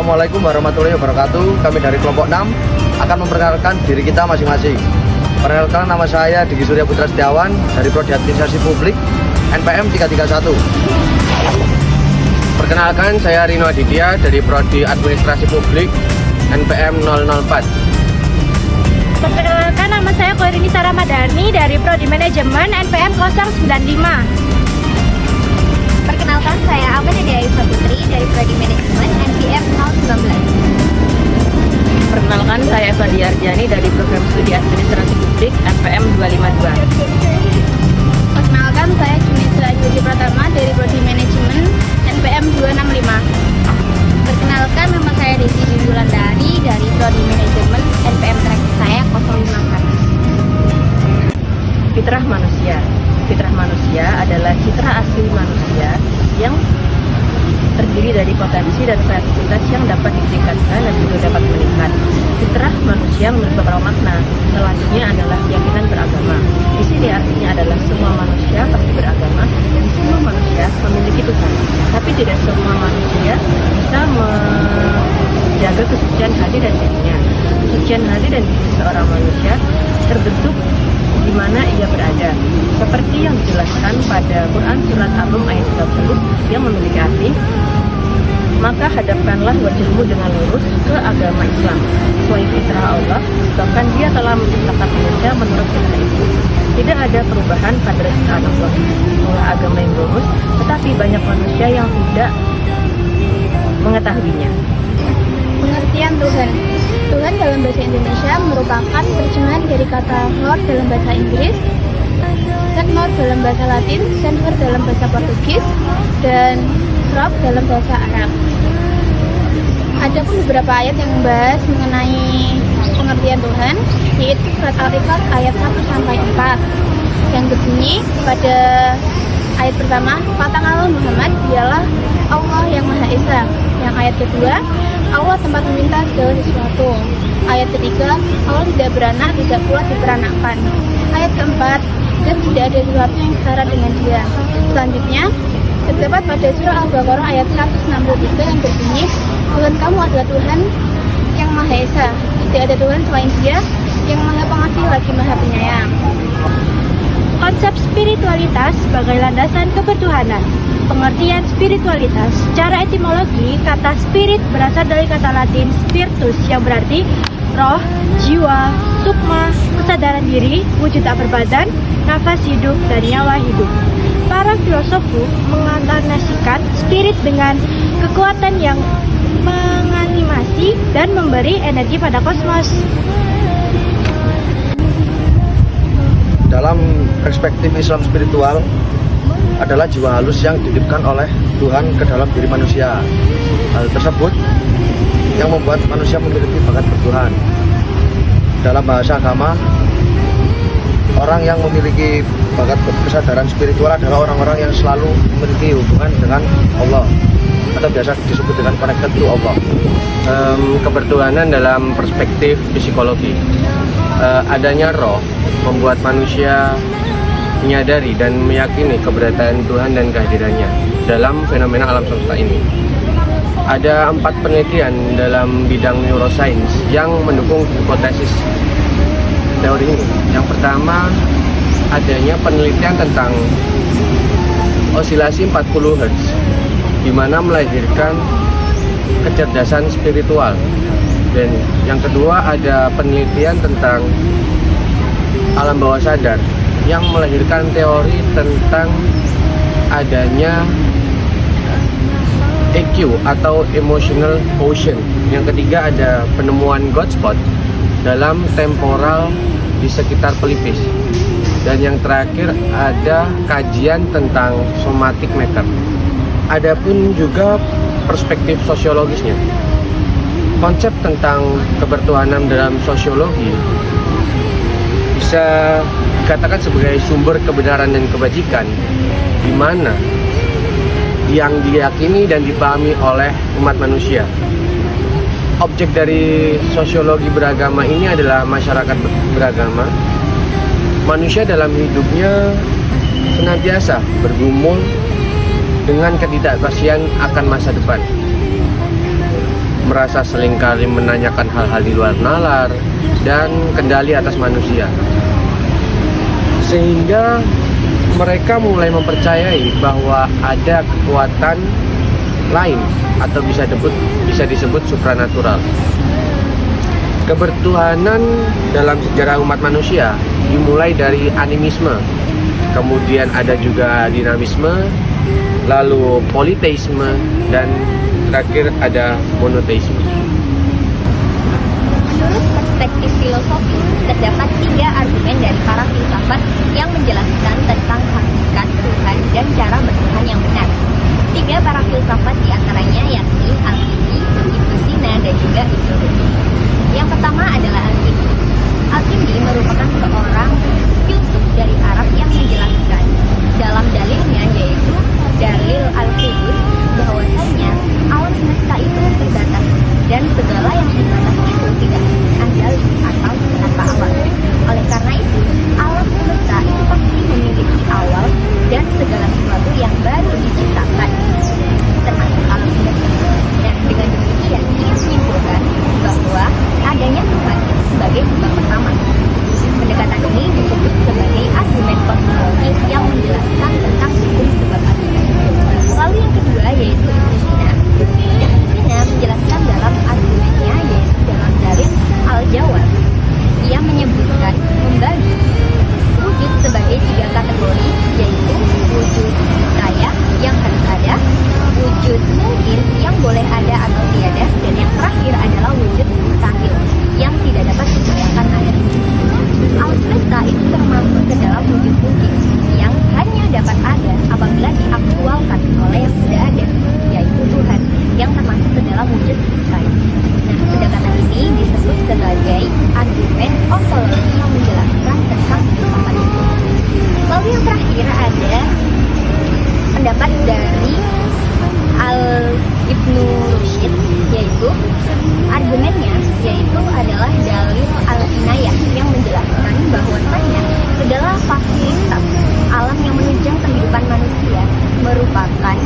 Assalamualaikum warahmatullahi wabarakatuh. Kami dari kelompok 6 akan memperkenalkan diri kita masing-masing. Perkenalkan, nama saya Diki Surya Putra Setiawan dari Prodi Administrasi Publik NPM 331. Perkenalkan, saya Rino Aditya dari Prodi Administrasi Publik NPM 004. Perkenalkan, nama saya Koirini Sarah Madani dari Prodi Manajemen NPM 095. Perkenalkan, saya Aman Aisyah Putri dari Prodi Manajemen NPM 019. Perkenalkan, saya Eva Diarjani dari Program Studi Administrasi Publik NPM 252. Perkenalkan, saya Junisra Yudi Pratama dari Prodi Manajemen NPM 265. Perkenalkan, nama saya Desi Wulandari dari Prodi Manajemen NPM terakhir saya 054. Fitrah manusia. Fitrah manusia adalah citra asli manusia yang terdiri dari potensi dan kreativitas yang dapat ditingkatkan dan juga dapat meningkat. Fitrah manusia memiliki beberapa makna. Selanjutnya adalah keyakinan beragama. Di sini artinya adalah semua manusia pasti beragama. Di semua manusia memiliki Tuhan. Tapi tidak semua manusia bisa menjaga kesucian hati dan dirinya. Kesucian hati dan diri seorang manusia terbentuk di mana ia berada. Seperti yang dijelaskan pada Quran Surat Ar-Rum ayat 30 yang memiliki arti, maka hadapkanlah wajahmu dengan lurus ke agama Islam sesuai fitrah Allah, bahkan dia telah menciptakan manusia menurut fitrah itu. Tidak ada perubahan pada ciptaan Allah agama yang lurus, tetapi banyak manusia yang tidak mengetahuinya. Pengertian Tuhan. Tuhan dalam bahasa Indonesia merupakan terjemahan dari kata Lord dalam bahasa Inggris, Señor dalam bahasa Latin, Señor dalam bahasa Portugis, dan Rob dalam bahasa Arab. Ada pun beberapa ayat yang membahas mengenai pengertian Tuhan, yaitu surat Al-Ikhlas ayat 1-4 yang berbunyi pada ayat pertama, katakanlah Muhammad dialah Allah yang Maha Esa. Yang ayat kedua, Allah tempat meminta segala sesuatu. Ayat ketiga, Allah tidak beranak, tidak pula diperanakkan. Ayat keempat, dan tidak ada sesuatu yang setara dengan dia. Selanjutnya, terdapat pada surah Al-Baqarah ayat 163 yang berbunyi, Tuhan kamu adalah Tuhan yang Maha Esa. Tidak ada Tuhan selain dia, yang Maha Pengasih lagi Maha Penyayang. Konsep spiritualitas sebagai landasan kebertuhanan. Pengertian spiritualitas secara etimologi, kata spirit berasal dari kata Latin spiritus yang berarti roh, jiwa, sukma, kesadaran diri, wujud tak berbadan, nafas hidup, dan nyawa hidup. Para filosofu menganalogisikan spirit dengan kekuatan yang menganimasi dan memberi energi pada kosmos. Dalam perspektif Islam spiritual adalah jiwa halus yang dititipkan oleh Tuhan ke dalam diri manusia. Hal tersebut yang membuat manusia memiliki bakat bertuhan. Dalam bahasa agama, orang yang memiliki bakat kesadaran spiritual adalah orang-orang yang selalu memiliki hubungan dengan Allah, atau biasa disebut dengan connected to Allah. Kebertuhanan dalam perspektif psikologi. Adanya roh membuat manusia menyadari dan meyakini keberadaan Tuhan dan kehadirannya dalam fenomena alam semesta ini. Ada 4 penelitian dalam bidang neuroscience yang mendukung hipotesis teori ini. Yang pertama, adanya penelitian tentang osilasi 40 Hz, di mana melahirkan kecerdasan spiritual. Dan yang kedua, ada penelitian tentang alam bawah sadar yang melahirkan teori tentang adanya EQ atau Emotional Quotient. Yang ketiga, ada penemuan God spot dalam temporal di sekitar pelipis. Dan yang terakhir, ada kajian tentang somatic matter. Adapun juga perspektif sosiologisnya. Konsep tentang kebertuhanan dalam sosiologi bisa dikatakan sebagai sumber kebenaran dan kebajikan, di mana yang diyakini dan dipahami oleh umat manusia. Objek dari sosiologi beragama ini adalah masyarakat beragama. Manusia dalam hidupnya senantiasa bergumul dengan ketidakpastian akan masa depan. merasa seringkali menanyakan hal-hal di luar nalar, dan kendali atas manusia. Sehingga mereka mulai mempercayai bahwa ada kekuatan lain atau bisa disebut supranatural. Kebertuhanan dalam sejarah umat manusia dimulai dari animisme, kemudian ada juga dinamisme, lalu politeisme, dan terakhir ada monoteisme. Menurut perspektif filosofis, terdapat 3 argumen dari para filsafat yang menjelaskan tentang hakikat Tuhan dan cara bertuhan yang benar. 3 para filsafat diantaranya yakni Al-Kindi, Ibnu Sina, dan juga Ibnu Rushd. Yang pertama adalah Al-Kindi. Al-Kindi merupakan seorang filsuf dari Arab yang menjelaskan dalam dalilnya, yaitu dalil Al-Qudus, bahwasanya alam semesta itu terbatas dan segala yang terbatas itu tidak azali atau tanpa awal. Oleh karena itu, alam semesta itu pasti memiliki awal dan segala sesuatu yang baru diciptakan, termasuk alam semesta. Dan dengan demikian ia menyimpulkan bahwa adanya Tuhan sebagai sebab pertama. Pendekatan ini disebut sebagai argumen kosmologi yang menjelaskan tentang hukum sebab akibat. Lalu yang kedua yaitu Ibnu Sina. Ibnu Sina menjelaskan dalam argumennya, yaitu dalam dalil Al-Jawaz. Ia menyebutkan membagi wujud sebagai 3 kategori, yaitu wujud kaya yang harus ada, wujud mungkin yang boleh ada atau tiada, dan yang terakhir adalah wujud mustahil yang tidak dapat dibayangkan ada. Alam semesta itu termasuk ke dalam wujud mungkin yang hanya dapat ada apabila diaktualkan oleh yang sudah ada, yaitu Tuhan, yang termasuk ke dalam wujud mustahil. Nah, pendekatan ini disebut sebagai argumen ontologi yang menjelaskan tentang filsafat itu. Lalu yang terakhir ada pendapat dari Ibnu Rushd, yaitu argumennya yaitu adalah dalil al-inayah yang menjelaskan bahwasanya segala fasilitas alam yang menunjang kehidupan manusia merupakan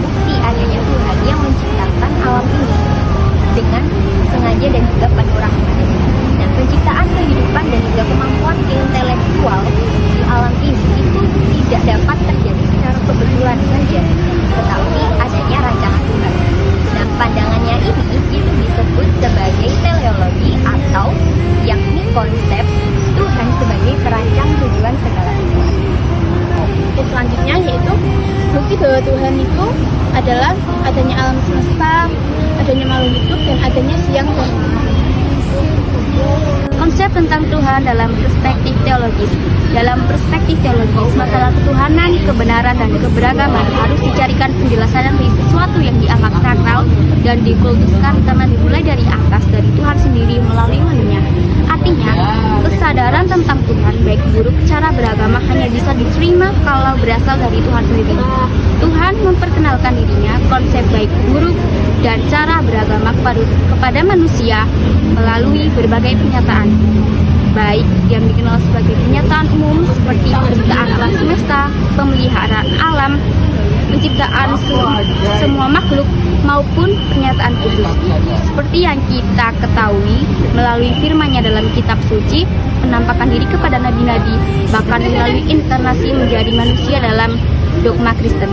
bukti adanya Tuhan yang menciptakan alam ini dengan sengaja dan juga penuh rahmat. Dan penciptaan kehidupan dan juga kemampuan intelektual di alam ini itu tidak dapat terjadi secara kebetulan saja, tetapi adanya rancangan Tuhan. Nah, pandangannya ini itu disebut sebagai teleologi, atau yakni konsep Tuhan sebagai perancang tujuan segala sesuatu. Terus selanjutnya yaitu bukti bahwa Tuhan itu adalah adanya alam semesta, adanya makhluk hidup, dan adanya siang dan malam. Konsep tentang Tuhan dalam perspektif teologis. Dalam perspektif teologis, masalah ketuhanan, kebenaran, dan keberagaman harus dicarikan penjelasan dari sesuatu yang dianggap sakral dan dikultuskan karena dimulai dari atas, dari Tuhan sendiri melalui walinya. Artinya, kesadaran tentang Tuhan, baik buruk cara beragama, hanya bisa diterima kalau berasal dari Tuhan sendiri. Tuhan memperkenalkan dirinya, konsep baik buruk, dan cara beragama kepada manusia melalui berbagai pernyataan, baik yang dikenal sebagai pernyataan umum seperti penciptaan alam semesta, pemeliharaan alam, penciptaan semua makhluk, maupun pernyataan khusus seperti yang kita ketahui melalui firman-Nya dalam kitab suci, penampakan diri kepada nabi-nabi, bahkan melalui inkarnasi menjadi manusia dalam dogma Kristen.